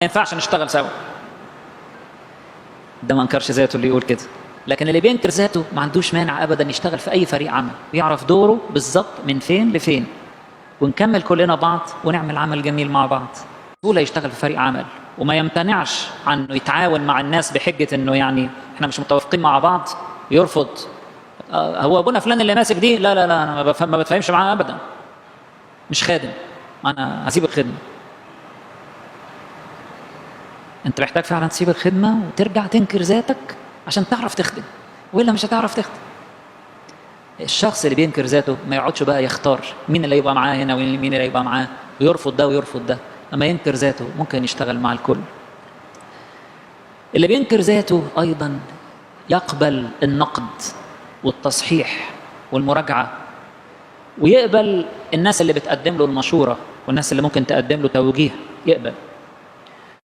ينفعش نشتغل سوا. ده ما انكرش ذاته اللي يقول كده. لكن اللي بينكر ذاته ما عندوش مانع ابدا يشتغل في اي فريق عمل، يعرف دوره بالظبط من فين لفين، ونكمل كلنا بعض ونعمل عمل جميل مع بعض. بسهوله يشتغل في فريق عمل وما يمتنعش عن انه يتعاون مع الناس بحجه انه يعني احنا مش متوافقين مع بعض، يرفض. هو ابونا فلان اللي ماسك دي، لا لا لا انا ما بتفاهمش معاه ابدا، مش خادم، انا هسيب الخدمه. انت محتاج فعلا تسيب الخدمه وترجع تنكر ذاتك عشان تعرف تخدم، والا مش هتعرف تخدم. الشخص اللي بينكر ذاته ما يقعدش بقى يختار مين اللي يبقى معاه هنا ومين اللي يبقى معاه، ويرفض ده ويرفض ده. لما ينكر ذاته ممكن يشتغل مع الكل. اللي بينكر ذاته ايضا يقبل النقد والتصحيح والمراجعه، ويقبل الناس اللي بتقدم له المشوره والناس اللي ممكن تقدم له توجيه، يقبل.